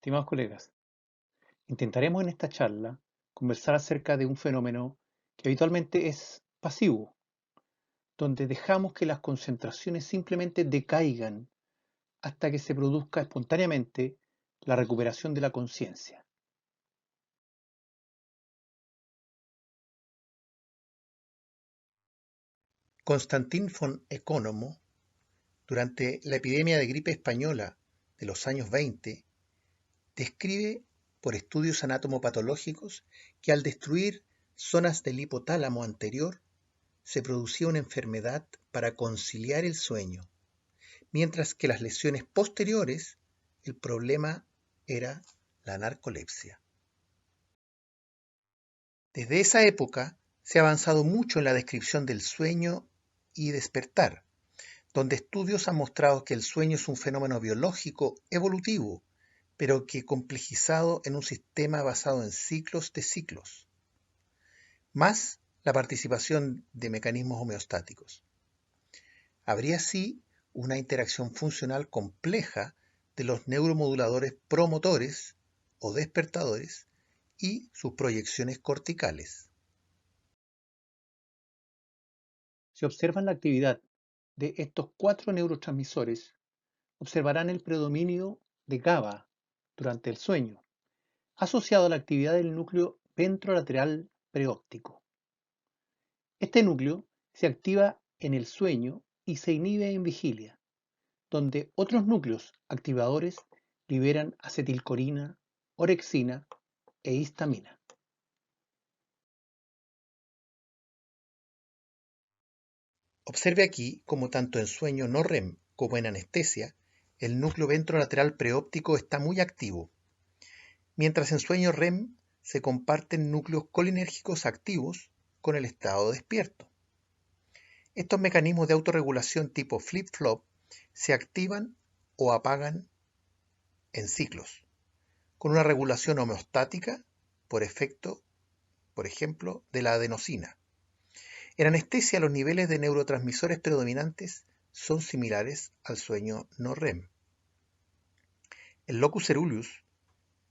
Estimados colegas, intentaremos en esta charla conversar acerca de un fenómeno que habitualmente es pasivo, donde dejamos que las concentraciones simplemente decaigan hasta que se produzca espontáneamente la recuperación de la conciencia. Constantin von Economo, durante la epidemia de gripe española de los años 20, describe por estudios anatomopatológicos que al destruir zonas del hipotálamo anterior se producía una enfermedad para conciliar el sueño, mientras que las lesiones posteriores, el problema era la narcolepsia. Desde esa época se ha avanzado mucho en la descripción del sueño y despertar, donde estudios han mostrado que el sueño es un fenómeno biológico evolutivo, pero que complejizado en un sistema basado en ciclos de ciclos, más la participación de mecanismos homeostáticos. Habría así una interacción funcional compleja de los neuromoduladores promotores o despertadores y sus proyecciones corticales. Si observan la actividad de estos cuatro neurotransmisores, observarán el predominio de GABA durante el sueño, asociado a la actividad del núcleo ventrolateral preóptico. Este núcleo se activa en el sueño y se inhibe en vigilia, donde otros núcleos activadores liberan acetilcolina, orexina e histamina. Observe aquí cómo tanto en sueño no REM como en anestesia, el núcleo ventrolateral preóptico está muy activo, mientras en sueño REM se comparten núcleos colinérgicos activos con el estado despierto. Estos mecanismos de autorregulación tipo flip-flop se activan o apagan en ciclos, con una regulación homeostática por efecto, por ejemplo, de la adenosina. En anestesia, los niveles de neurotransmisores predominantes son similares al sueño no REM. El locus coeruleus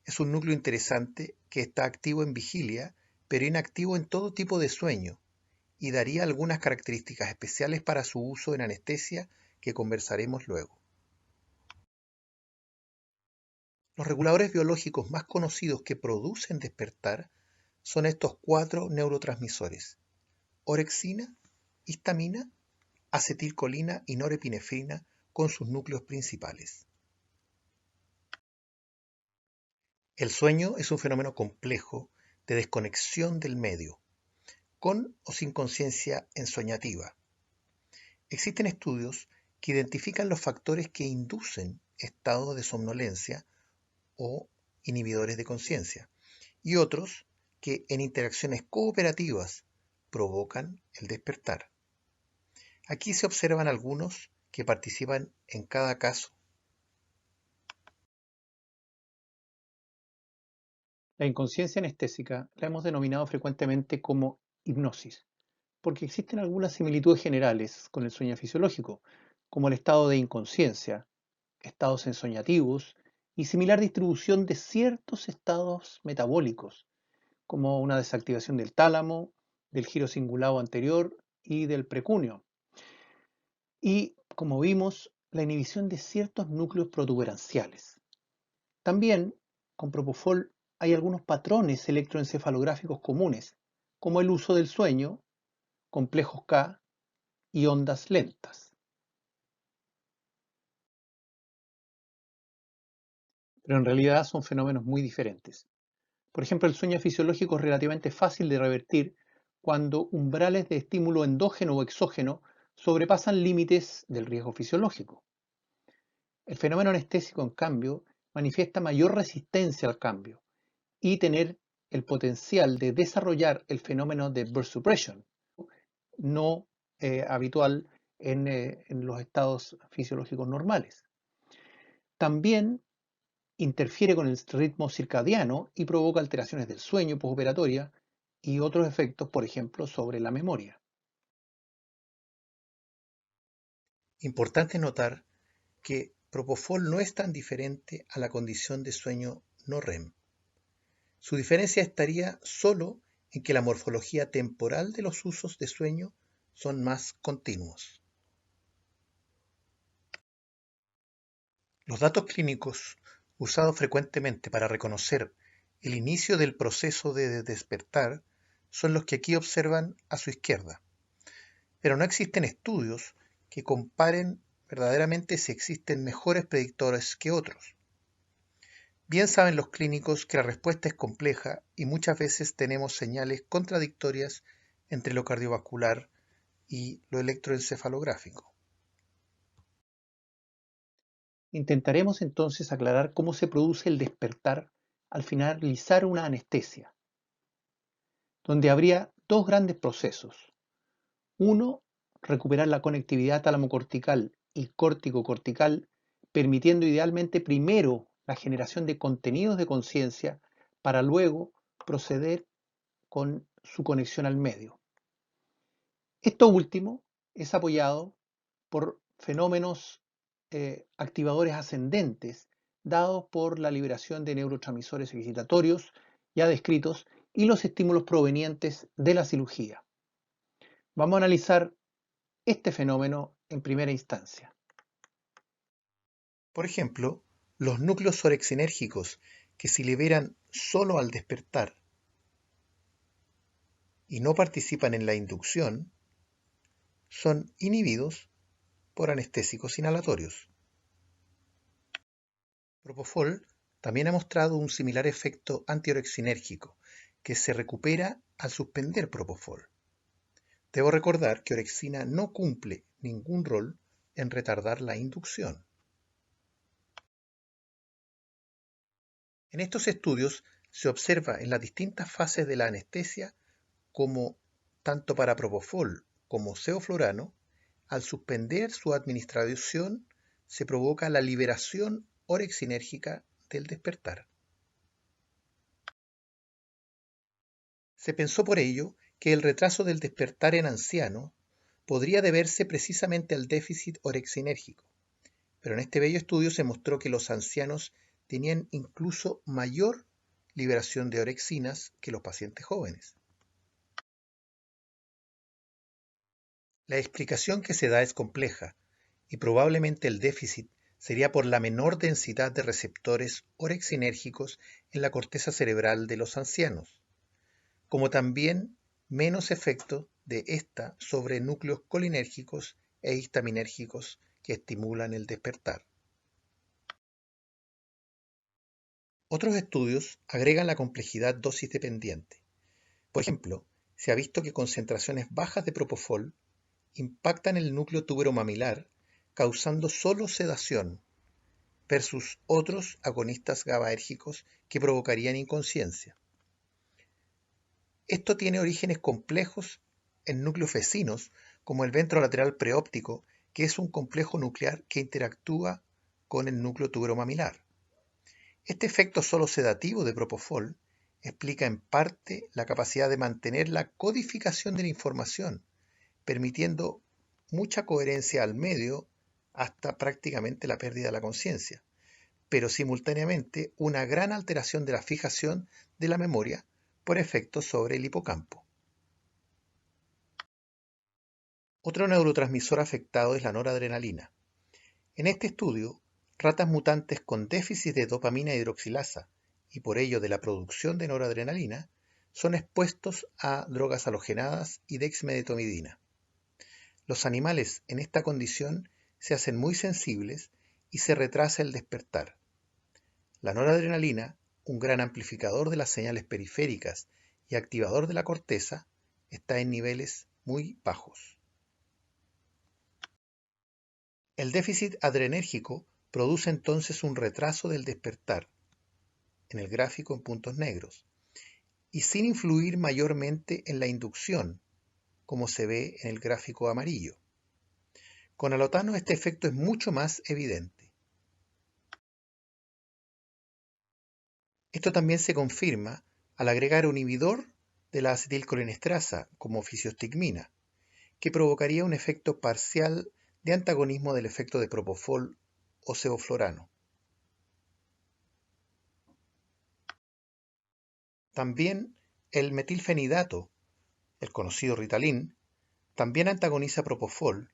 es un núcleo interesante que está activo en vigilia, pero inactivo en todo tipo de sueño, y daría algunas características especiales para su uso en anestesia que conversaremos luego. Los reguladores biológicos más conocidos que producen despertar son estos cuatro neurotransmisores: orexina, histamina, acetilcolina y norepinefrina con sus núcleos principales. El sueño es un fenómeno complejo de desconexión del medio, con o sin conciencia ensoñativa. Existen estudios que identifican los factores que inducen estados de somnolencia o inhibidores de conciencia, y otros que en interacciones cooperativas provocan el despertar. Aquí se observan algunos que participan en cada caso. La inconsciencia anestésica la hemos denominado frecuentemente como hipnosis, porque existen algunas similitudes generales con el sueño fisiológico, como el estado de inconsciencia, estados ensoñativos y similar distribución de ciertos estados metabólicos, como una desactivación del tálamo, del giro cingulado anterior y del precuneo. Y, como vimos, la inhibición de ciertos núcleos protuberanciales. También, con Propofol hay algunos patrones electroencefalográficos comunes, como el uso del sueño, complejos K y ondas lentas. Pero en realidad son fenómenos muy diferentes. Por ejemplo, el sueño fisiológico es relativamente fácil de revertir cuando umbrales de estímulo endógeno o exógeno sobrepasan límites del riesgo fisiológico. El fenómeno anestésico, en cambio, manifiesta mayor resistencia al cambio y tener el potencial de desarrollar el fenómeno de burst suppression, no habitual en los estados fisiológicos normales. También interfiere con el ritmo circadiano y provoca alteraciones del sueño postoperatoria y otros efectos, por ejemplo, sobre la memoria. Importante notar que Propofol no es tan diferente a la condición de sueño no REM. Su diferencia estaría solo en que la morfología temporal de los usos de sueño son más continuos. Los datos clínicos usados frecuentemente para reconocer el inicio del proceso de despertar son los que aquí observan a su izquierda, pero no existen estudios que comparen verdaderamente si existen mejores predictores que otros. Bien saben los clínicos que la respuesta es compleja y muchas veces tenemos señales contradictorias entre lo cardiovascular y lo electroencefalográfico. Intentaremos entonces aclarar cómo se produce el despertar al finalizar una anestesia, donde habría dos grandes procesos. Uno, recuperar la conectividad tálamo-cortical y córtico-cortical, permitiendo idealmente primero la generación de contenidos de conciencia para luego proceder con su conexión al medio. Esto último es apoyado por fenómenos activadores ascendentes dados por la liberación de neurotransmisores excitatorios ya descritos y los estímulos provenientes de la cirugía. Vamos a analizar este fenómeno en primera instancia. Por ejemplo, los núcleos orexinérgicos que se liberan solo al despertar y no participan en la inducción son inhibidos por anestésicos inhalatorios. Propofol también ha mostrado un similar efecto antiorexinérgico que se recupera al suspender propofol. Debo recordar que orexina no cumple ningún rol en retardar la inducción. En estos estudios se observa en las distintas fases de la anestesia como tanto para propofol como sevoflurano, al suspender su administración se provoca la liberación orexinérgica del despertar. Se pensó por ello que el retraso del despertar en ancianos podría deberse precisamente al déficit orexinérgico, pero en este bello estudio se mostró que los ancianos tenían incluso mayor liberación de orexinas que los pacientes jóvenes. La explicación que se da es compleja y probablemente el déficit sería por la menor densidad de receptores orexinérgicos en la corteza cerebral de los ancianos, como también menos efecto de esta sobre núcleos colinérgicos e histaminérgicos que estimulan el despertar. Otros estudios agregan la complejidad dosis dependiente. Por ejemplo, se ha visto que concentraciones bajas de propofol impactan el núcleo tuberomamilar causando solo sedación versus otros agonistas GABAérgicos que provocarían inconsciencia. Esto tiene orígenes complejos en núcleos vecinos como el ventrolateral preóptico, que es un complejo nuclear que interactúa con el núcleo tuberomamilar. Este efecto solo sedativo de propofol explica en parte la capacidad de mantener la codificación de la información, permitiendo mucha coherencia al medio hasta prácticamente la pérdida de la conciencia, pero simultáneamente una gran alteración de la fijación de la memoria por efectos sobre el hipocampo. Otro neurotransmisor afectado es la noradrenalina. En este estudio, ratas mutantes con déficit de dopamina hidroxilasa y por ello de la producción de noradrenalina son expuestos a drogas halogenadas y dexmedetomidina. Los animales en esta condición se hacen muy sensibles y se retrasa el despertar. La noradrenalina, un gran amplificador de las señales periféricas y activador de la corteza, está en niveles muy bajos. El déficit adrenérgico produce entonces un retraso del despertar, en el gráfico en puntos negros, y sin influir mayormente en la inducción, como se ve en el gráfico amarillo. Con alotano este efecto es mucho más evidente. Esto también se confirma al agregar un inhibidor de la acetilcolinesterasa como fisiostigmina, que provocaría un efecto parcial de antagonismo del efecto de propofol o sevoflurano. También el metilfenidato, el conocido Ritalin, también antagoniza propofol,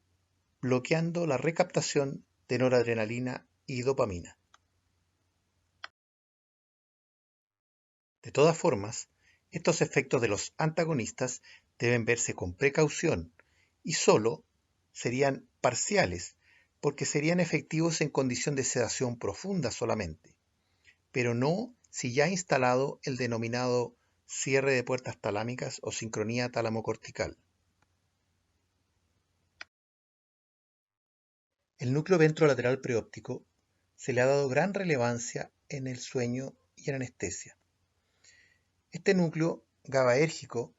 bloqueando la recaptación de noradrenalina y dopamina. De todas formas, estos efectos de los antagonistas deben verse con precaución y solo serían parciales, porque serían efectivos en condición de sedación profunda solamente, pero no si ya ha instalado el denominado cierre de puertas talámicas o sincronía tálamo-cortical. El núcleo ventrolateral preóptico se le ha dado gran relevancia en el sueño y en anestesia. Este núcleo GABAérgico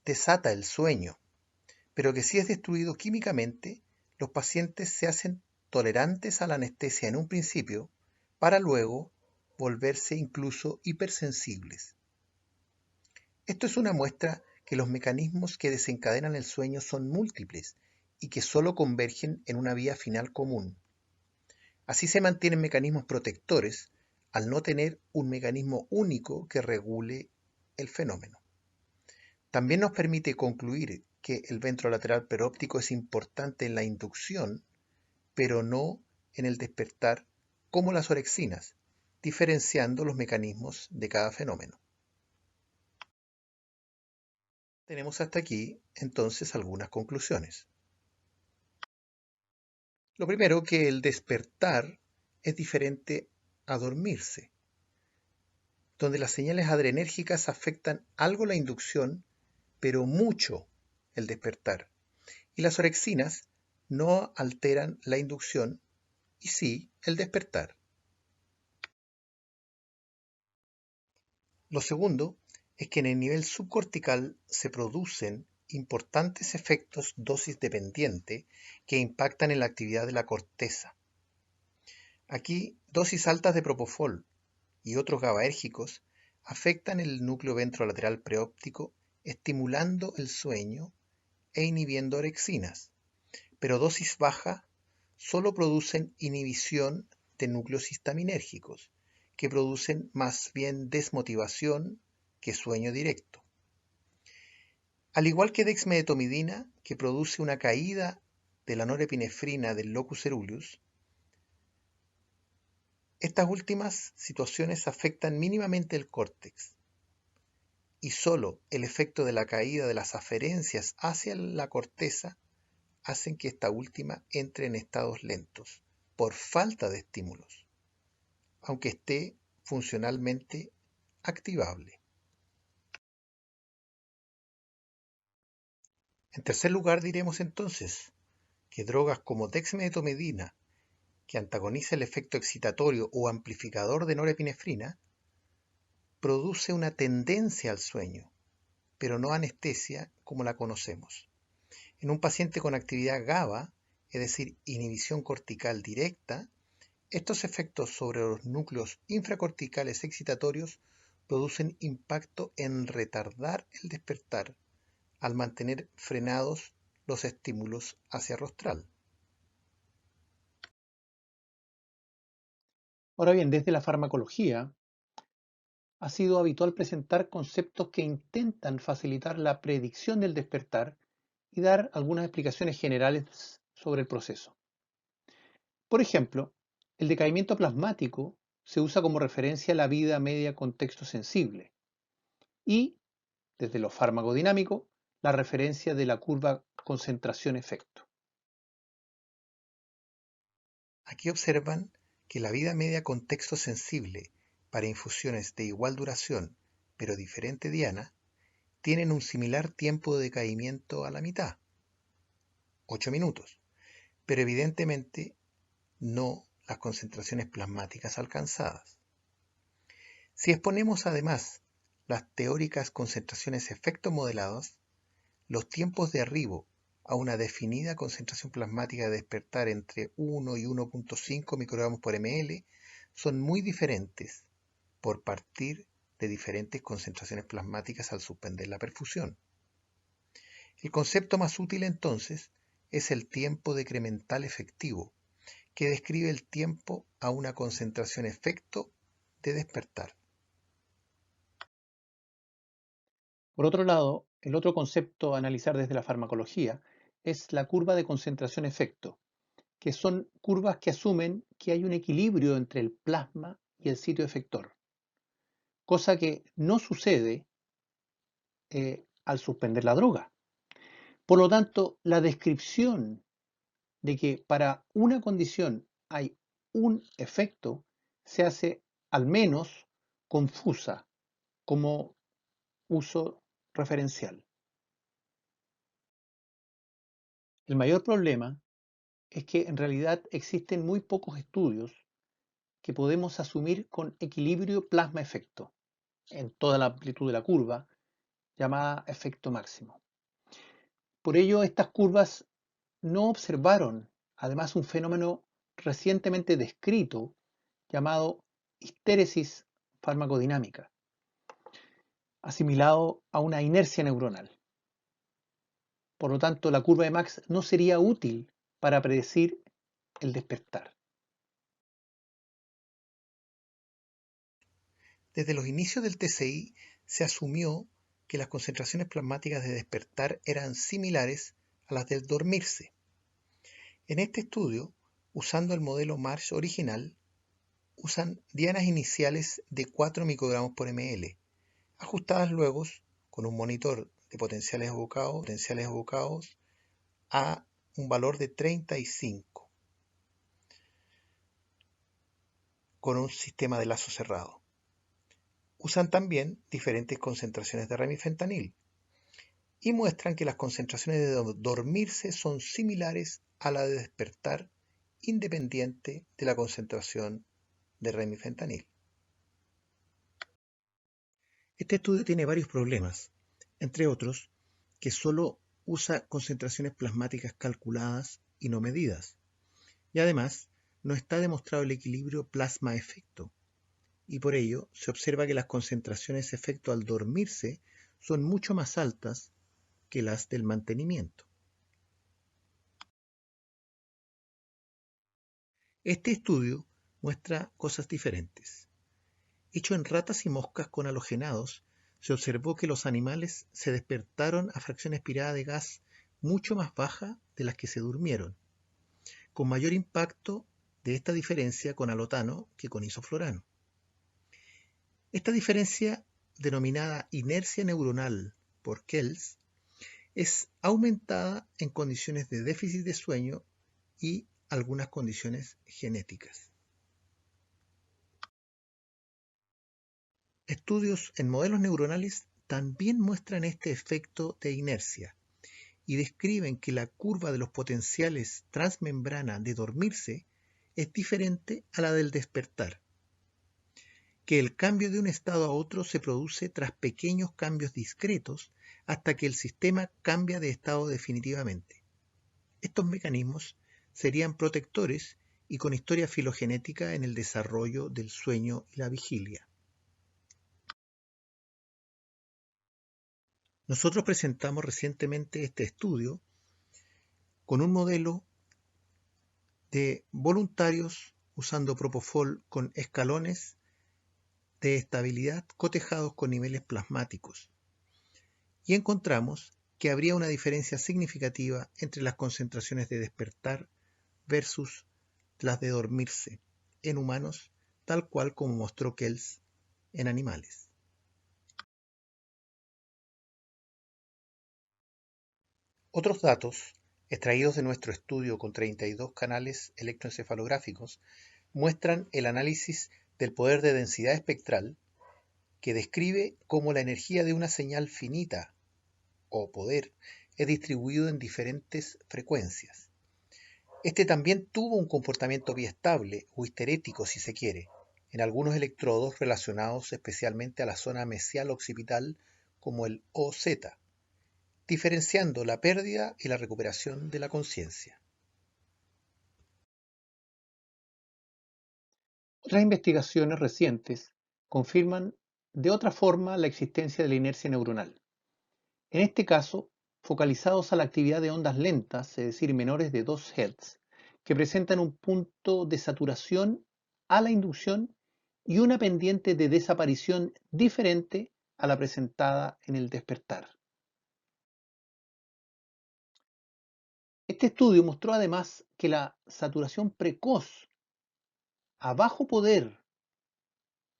desata el sueño, pero que si es destruido químicamente, los pacientes se hacen tolerantes a la anestesia en un principio para luego volverse incluso hipersensibles. Esto es una muestra que los mecanismos que desencadenan el sueño son múltiples y que solo convergen en una vía final común. Así se mantienen mecanismos protectores al no tener un mecanismo único que regule el fenómeno. También nos permite concluir que el ventrolateral peróptico es importante en la inducción, pero no en el despertar como las orexinas, diferenciando los mecanismos de cada fenómeno. Tenemos hasta aquí entonces algunas conclusiones. Lo primero, que el despertar es diferente a dormirse, donde las señales adrenérgicas afectan algo la inducción, pero mucho el despertar, y las orexinas no alteran la inducción y sí el despertar. Lo segundo es que en el nivel subcortical se producen importantes efectos dosis dependiente que impactan en la actividad de la corteza. Aquí, dosis altas de propofol y otros GABAérgicos afectan el núcleo ventrolateral preóptico, estimulando el sueño e inhibiendo orexinas, pero dosis baja solo producen inhibición de núcleos histaminérgicos, que producen más bien desmotivación que sueño directo. Al igual que dexmedetomidina, que produce una caída de la norepinefrina del locus coeruleus, estas últimas situaciones afectan mínimamente el córtex, y solo el efecto de la caída de las aferencias hacia la corteza hacen que esta última entre en estados lentos, por falta de estímulos, aunque esté funcionalmente activable. En tercer lugar, diremos entonces que drogas como dexmedetomidina, que antagoniza el efecto excitatorio o amplificador de norepinefrina, produce una tendencia al sueño, pero no anestesia como la conocemos. En un paciente con actividad GABA, es decir, inhibición cortical directa, estos efectos sobre los núcleos infracorticales excitatorios producen impacto en retardar el despertar al mantener frenados los estímulos hacia rostral. Ahora bien, desde la farmacología ha sido habitual presentar conceptos que intentan facilitar la predicción del despertar y dar algunas explicaciones generales sobre el proceso. Por ejemplo, el decaimiento plasmático se usa como referencia a la vida media contexto sensible y, desde lo farmacodinámico, la referencia de la curva concentración-efecto. Aquí observan que la vida media contexto sensible para infusiones de igual duración pero diferente diana tienen un similar tiempo de decaimiento a la mitad, 8 minutos, pero evidentemente no las concentraciones plasmáticas alcanzadas. Si exponemos además las teóricas concentraciones efecto modeladas, los tiempos de arribo a una definida concentración plasmática de despertar entre 1 y 1.5 microgramos por ml son muy diferentes por partir de diferentes concentraciones plasmáticas al suspender la perfusión. El concepto más útil entonces es el tiempo decremental efectivo, que describe el tiempo a una concentración efecto de despertar. Por otro lado, el otro concepto a analizar desde la farmacología es la curva de concentración-efecto, que son curvas que asumen que hay un equilibrio entre el plasma y el sitio efector, cosa que no sucede al suspender la droga. Por lo tanto, la descripción de que para una condición hay un efecto se hace al menos confusa como uso referencial. El mayor problema es que en realidad existen muy pocos estudios que podemos asumir con equilibrio plasma-efecto en toda la amplitud de la curva, llamada efecto máximo. Por ello, estas curvas no observaron, además, un fenómeno recientemente descrito llamado histéresis farmacodinámica, asimilado a una inercia neuronal. Por lo tanto, la curva de Max no sería útil para predecir el despertar. Desde los inicios del TCI se asumió que las concentraciones plasmáticas de despertar eran similares a las del dormirse. En este estudio, usando el modelo Marsh original, usan dianas iniciales de 4 microgramos por ml, ajustadas luego con un monitor de potenciales evocados a un valor de 35, con un sistema de lazo cerrado. Usan también diferentes concentraciones de remifentanil y muestran que las concentraciones de dormirse son similares a la de despertar, independiente de la concentración de remifentanil. Este estudio tiene varios problemas, entre otros, que solo usa concentraciones plasmáticas calculadas y no medidas, y además no está demostrado el equilibrio plasma-efecto, y por ello se observa que las concentraciones efecto al dormirse son mucho más altas que las del mantenimiento. Este estudio muestra cosas diferentes. Hecho en ratas y moscas con halogenados, se observó que los animales se despertaron a fracción expirada de gas mucho más baja de las que se durmieron, con mayor impacto de esta diferencia con halotano que con isoflorano. Esta diferencia, denominada inercia neuronal por Kells, es aumentada en condiciones de déficit de sueño y algunas condiciones genéticas. Estudios en modelos neuronales también muestran este efecto de inercia y describen que la curva de los potenciales transmembrana de dormirse es diferente a la del despertar, que el cambio de un estado a otro se produce tras pequeños cambios discretos hasta que el sistema cambia de estado definitivamente. Estos mecanismos serían protectores y con historia filogenética en el desarrollo del sueño y la vigilia. Nosotros presentamos recientemente este estudio con un modelo de voluntarios usando propofol con escalones de estabilidad cotejados con niveles plasmáticos y encontramos que habría una diferencia significativa entre las concentraciones de despertar versus las de dormirse en humanos, tal cual como mostró Kells en animales. Otros datos, extraídos de nuestro estudio con 32 canales electroencefalográficos, muestran el análisis del poder de densidad espectral que describe cómo la energía de una señal finita o poder es distribuido en diferentes frecuencias. Este también tuvo un comportamiento biestable o histerético si se quiere, en algunos electrodos relacionados especialmente a la zona mesial occipital como el OZ, diferenciando la pérdida y la recuperación de la conciencia. Otras investigaciones recientes confirman de otra forma la existencia de la inercia neuronal. En este caso, focalizados a la actividad de ondas lentas, es decir, menores de 2 Hz, que presentan un punto de saturación a la inducción y una pendiente de desaparición diferente a la presentada en el despertar. Este estudio mostró además que la saturación precoz a bajo poder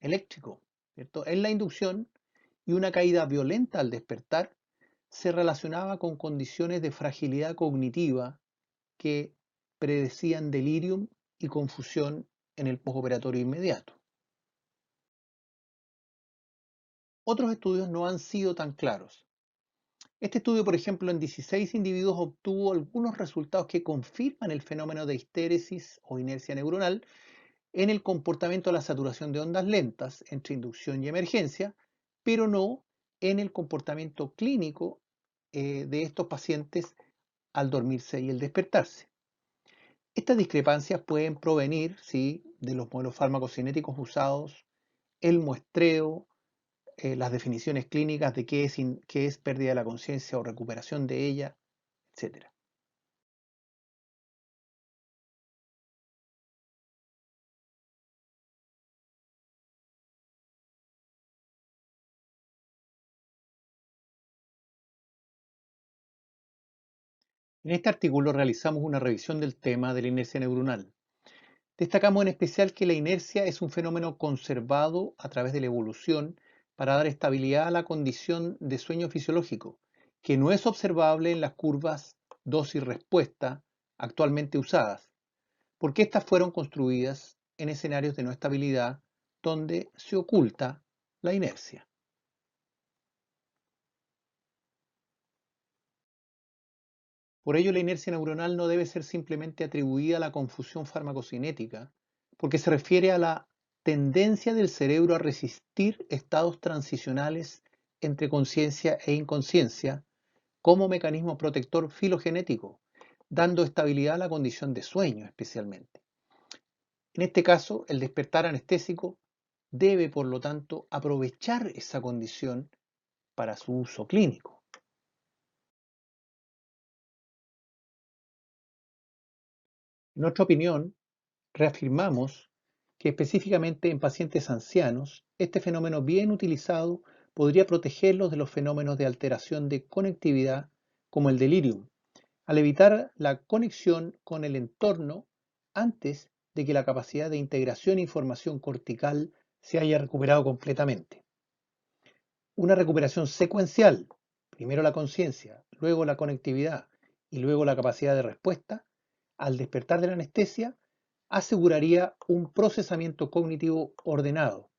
eléctrico, ¿cierto?, en la inducción y una caída violenta al despertar se relacionaba con condiciones de fragilidad cognitiva que predecían delirium y confusión en el postoperatorio inmediato. Otros estudios no han sido tan claros. Este estudio, por ejemplo, en 16 individuos obtuvo algunos resultados que confirman el fenómeno de histéresis o inercia neuronal en el comportamiento de la saturación de ondas lentas entre inducción y emergencia, pero no en el comportamiento clínico de estos pacientes al dormirse y el despertarse. Estas discrepancias pueden provenir, ¿sí?, de los modelos farmacocinéticos usados, el muestreo, las definiciones clínicas de qué es pérdida de la conciencia o recuperación de ella, etc. En este artículo realizamos una revisión del tema de la inercia neuronal. Destacamos en especial que la inercia es un fenómeno conservado a través de la evolución para dar estabilidad a la condición de sueño fisiológico, que no es observable en las curvas dosis-respuesta actualmente usadas, porque estas fueron construidas en escenarios de no estabilidad donde se oculta la inercia. Por ello, la inercia neuronal no debe ser simplemente atribuida a la confusión farmacocinética, porque se refiere a la tendencia del cerebro a resistir estados transicionales entre conciencia e inconsciencia como mecanismo protector filogenético, dando estabilidad a la condición de sueño especialmente. En este caso, el despertar anestésico debe, por lo tanto, aprovechar esa condición para su uso clínico. En nuestra opinión, reafirmamos que específicamente en pacientes ancianos, este fenómeno bien utilizado podría protegerlos de los fenómenos de alteración de conectividad como el delirium, al evitar la conexión con el entorno antes de que la capacidad de integración e información cortical se haya recuperado completamente. Una recuperación secuencial, primero la conciencia, luego la conectividad y luego la capacidad de respuesta, al despertar de la anestesia, aseguraría un procesamiento cognitivo ordenado.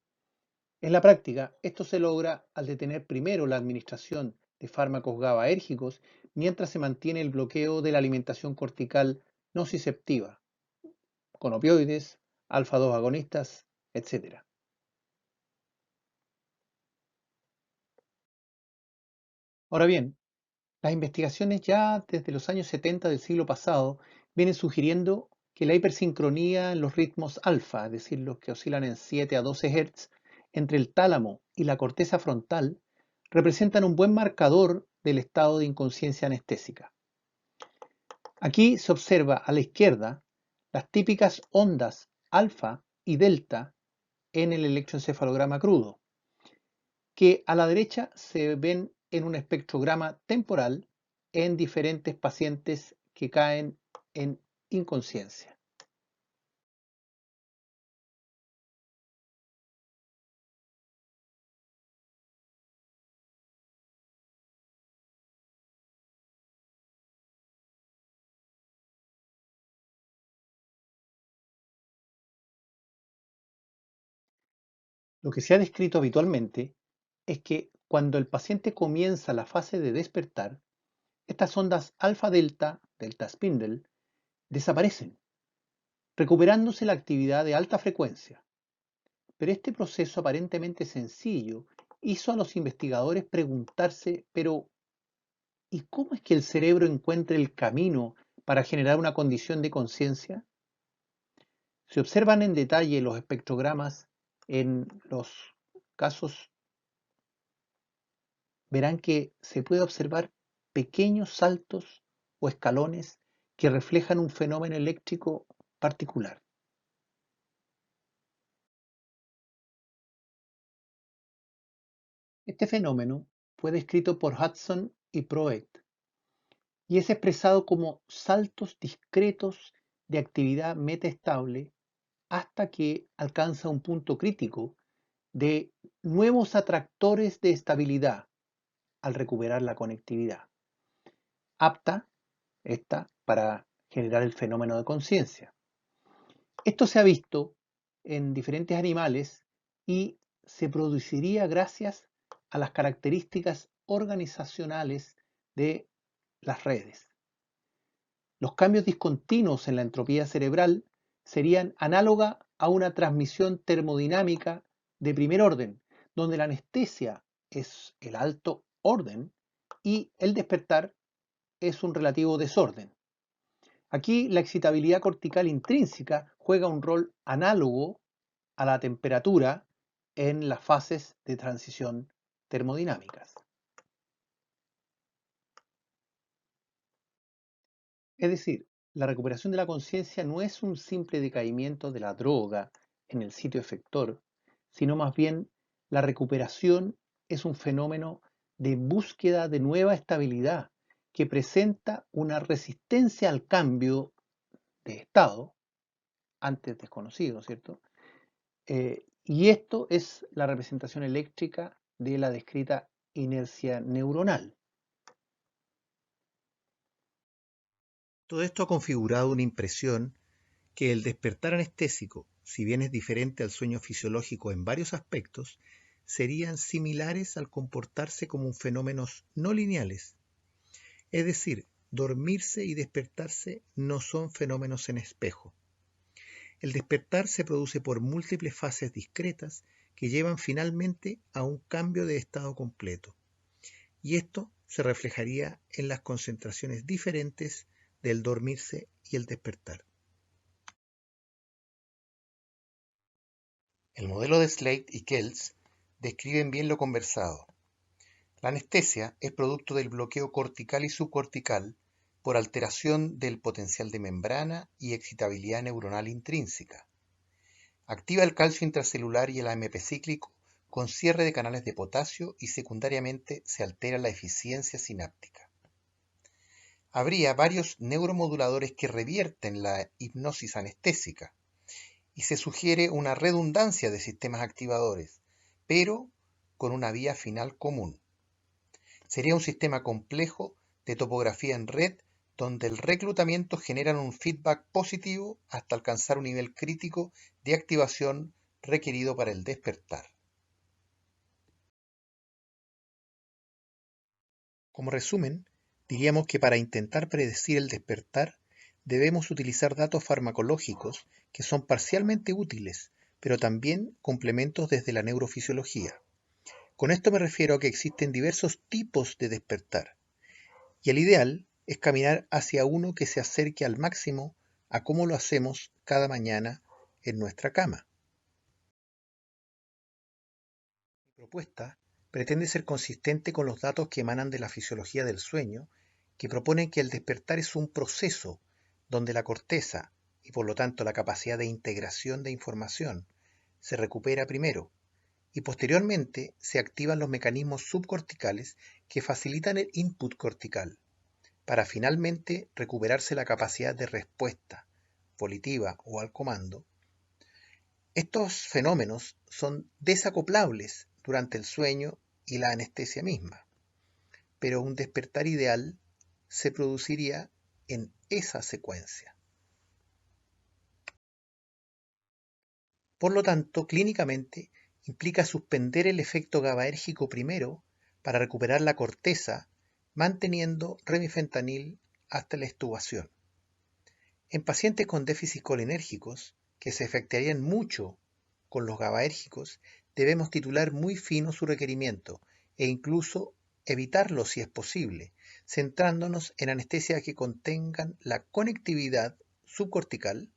En la práctica, esto se logra al detener primero la administración de fármacos GABAérgicos mientras se mantiene el bloqueo de la alimentación cortical nociceptiva, con opioides, alfa-2 agonistas, etc. Ahora bien, las investigaciones ya desde los años 70 del siglo pasado vienen sugiriendo que la hipersincronía en los ritmos alfa, es decir, los que oscilan en 7 a 12 Hz, entre el tálamo y la corteza frontal, representan un buen marcador del estado de inconsciencia anestésica. Aquí se observa a la izquierda las típicas ondas alfa y delta en el electroencefalograma crudo, que a la derecha se ven en un espectrograma temporal en diferentes pacientes que caen en inconsciencia. Lo que se ha descrito habitualmente es que cuando el paciente comienza la fase de despertar, estas ondas alfa-delta, delta spindle, desaparecen, recuperándose la actividad de alta frecuencia. Pero este proceso aparentemente sencillo hizo a los investigadores preguntarse, pero ¿y cómo es que el cerebro encuentra el camino para generar una condición de conciencia? Si observan en detalle los espectrogramas en los casos, verán que se puede observar pequeños saltos o escalones que reflejan un fenómeno eléctrico particular. Este fenómeno fue descrito por Hudson y Proet y es expresado como saltos discretos de actividad metaestable hasta que alcanza un punto crítico de nuevos atractores de estabilidad al recuperar la conectividad, apta esta para generar el fenómeno de conciencia. Esto se ha visto en diferentes animales y se produciría gracias a las características organizacionales de las redes. Los cambios discontinuos en la entropía cerebral serían análoga a una transmisión termodinámica de primer orden, donde la anestesia es el alto orden y el despertar es un relativo desorden. Aquí la excitabilidad cortical intrínseca juega un rol análogo a la temperatura en las fases de transición termodinámicas. Es decir, la recuperación de la conciencia no es un simple decaimiento de la droga en el sitio efector, sino más bien la recuperación es un fenómeno de búsqueda de nueva estabilidad que presenta una resistencia al cambio de estado, antes desconocido, ¿cierto? Y esto es la representación eléctrica de la descrita inercia neuronal. Todo esto ha configurado una impresión que el despertar anestésico, si bien es diferente al sueño fisiológico en varios aspectos, serían similares al comportarse como fenómenos no lineales. Es decir, dormirse y despertarse no son fenómenos en espejo. El despertar se produce por múltiples fases discretas que llevan finalmente a un cambio de estado completo, y esto se reflejaría en las concentraciones diferentes del dormirse y el despertar. El modelo de Slade y Kells describen bien lo conversado. La anestesia es producto del bloqueo cortical y subcortical por alteración del potencial de membrana y excitabilidad neuronal intrínseca. Activa el calcio intracelular y el AMP cíclico con cierre de canales de potasio y secundariamente se altera la eficiencia sináptica. Habría varios neuromoduladores que revierten la hipnosis anestésica y se sugiere una redundancia de sistemas activadores, pero con una vía final común. Sería un sistema complejo de topografía en red donde el reclutamiento genera un feedback positivo hasta alcanzar un nivel crítico de activación requerido para el despertar. Como resumen, diríamos que para intentar predecir el despertar debemos utilizar datos farmacológicos que son parcialmente útiles, pero también complementos desde la neurofisiología. Con esto me refiero a que existen diversos tipos de despertar, y el ideal es caminar hacia uno que se acerque al máximo a cómo lo hacemos cada mañana en nuestra cama. Mi propuesta pretende ser consistente con los datos que emanan de la fisiología del sueño, que proponen que el despertar es un proceso donde la corteza, y por lo tanto la capacidad de integración de información, se recupera primero, y posteriormente se activan los mecanismos subcorticales que facilitan el input cortical, para finalmente recuperarse la capacidad de respuesta volitiva o al comando. Estos fenómenos son desacoplables durante el sueño y la anestesia misma, pero un despertar ideal se produciría en esa secuencia. Por lo tanto, clínicamente implica suspender el efecto GABAérgico primero para recuperar la corteza, manteniendo remifentanil hasta la extubación. En pacientes con déficit colinérgicos, que se efectuarían mucho con los GABAérgicos, debemos titular muy fino su requerimiento e incluso evitarlo si es posible, centrándonos en anestesias que contengan la conectividad subcortical,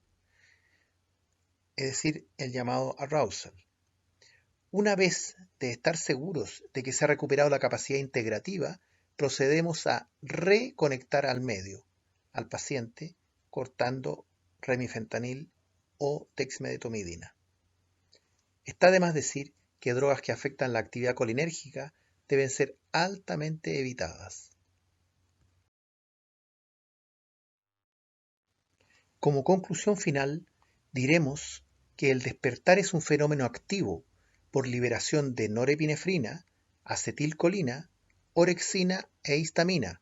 es decir, el llamado arousal. Una vez de estar seguros de que se ha recuperado la capacidad integrativa, procedemos a reconectar al medio, al paciente cortando remifentanil o dexmedetomidina. Está de más decir que drogas que afectan la actividad colinérgica deben ser altamente evitadas. Como conclusión final, diremos que el despertar es un fenómeno activo por liberación de norepinefrina, acetilcolina, orexina e histamina,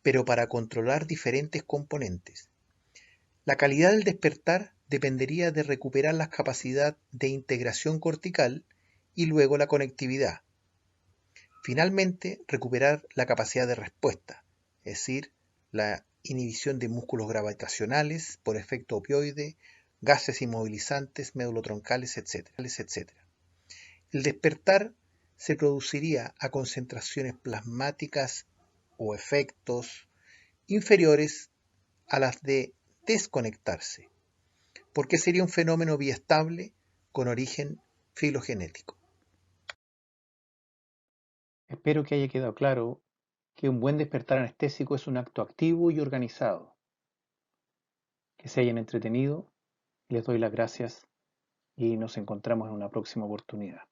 pero para controlar diferentes componentes. La calidad del despertar dependería de recuperar la capacidad de integración cortical y luego la conectividad. Finalmente, recuperar la capacidad de respuesta, es decir, la inhibición de músculos gravitacionales por efecto opioide, gases inmovilizantes, medulotroncales, etc. El despertar se produciría a concentraciones plasmáticas o efectos inferiores a las de desconectarse, porque sería un fenómeno biestable con origen filogenético. Espero que haya quedado claro que un buen despertar anestésico es un acto activo y organizado. Que se hayan entretenido, les doy las gracias y nos encontramos en una próxima oportunidad.